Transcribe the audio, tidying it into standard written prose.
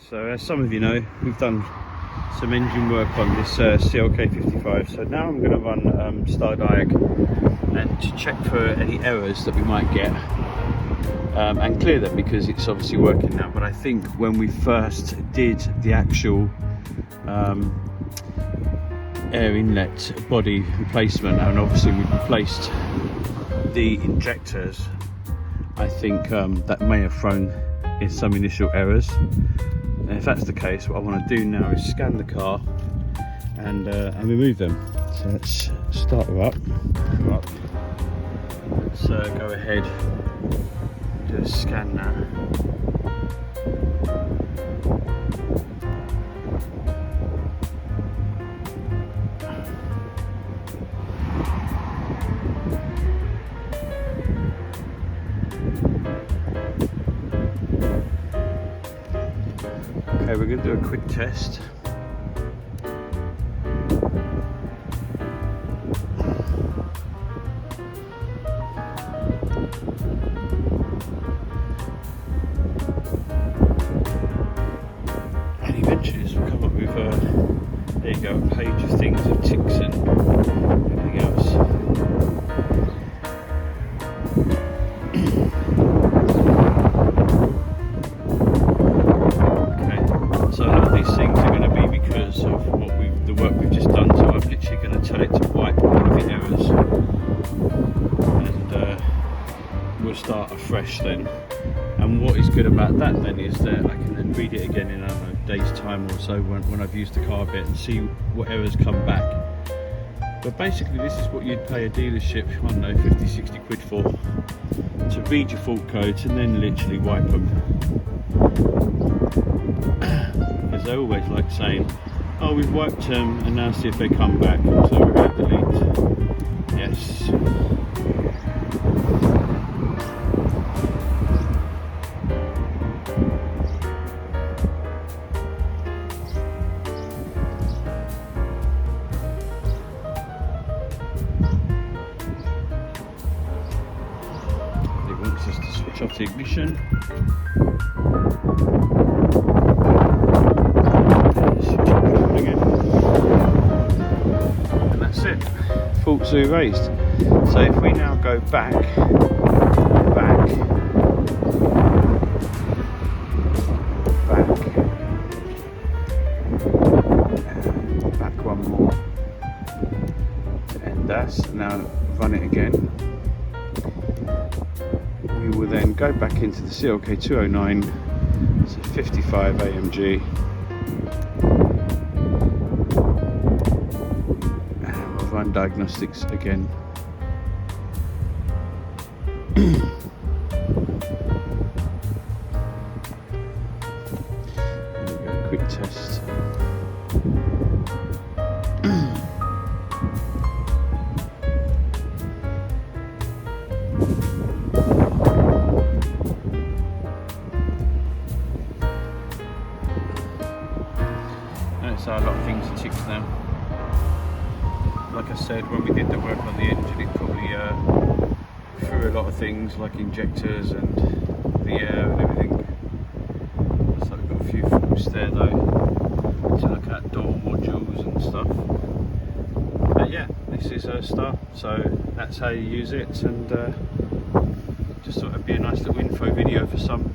So as some of you know, we've done some engine work on this CLK55. So now I'm going to run Diag and to check for any errors that we might get and clear them, because it's obviously working now. But I think when we first did the actual air inlet body replacement, and obviously we replaced the injectors, I think that may have thrown in some initial errors. And if that's the case, what I want to do now is scan the car and remove them. So let's start her up. Let's go ahead, do a scan now. Okay, we're going to do a quick test. And eventually this will come up with there you go, a page of things, of ticks and everything else. So a lot of these things are going to be because of the work we've just done. So I'm literally going to tell it to wipe all of the errors, and we'll start afresh then. And what is good about that then is that I can then read it again in a day's time or so when I've used the car a bit and see what errors come back. But basically this is what you'd pay a dealership, I don't know, 50-60 quid for, to read your fault codes and then literally wipe them. Because they always like saying, oh, we've wiped them and now see if they come back, so we're going to delete. Yes. It wants us to switch off the ignition. And that's it, faults are erased. So if we now go back, back one more to end that, now run it again. We will then go back into the CLK209, so 55 AMG. Run diagnostics again. There we go, quick test. Notice how a lot of things are ticked now. Like I said, when we did the work on the engine, it probably threw a lot of things like injectors and the air and everything. So we've got a few faults there though, to look at door modules and stuff. But yeah, this is a start, so that's how you use it, and just thought it'd be a nice little info video for some.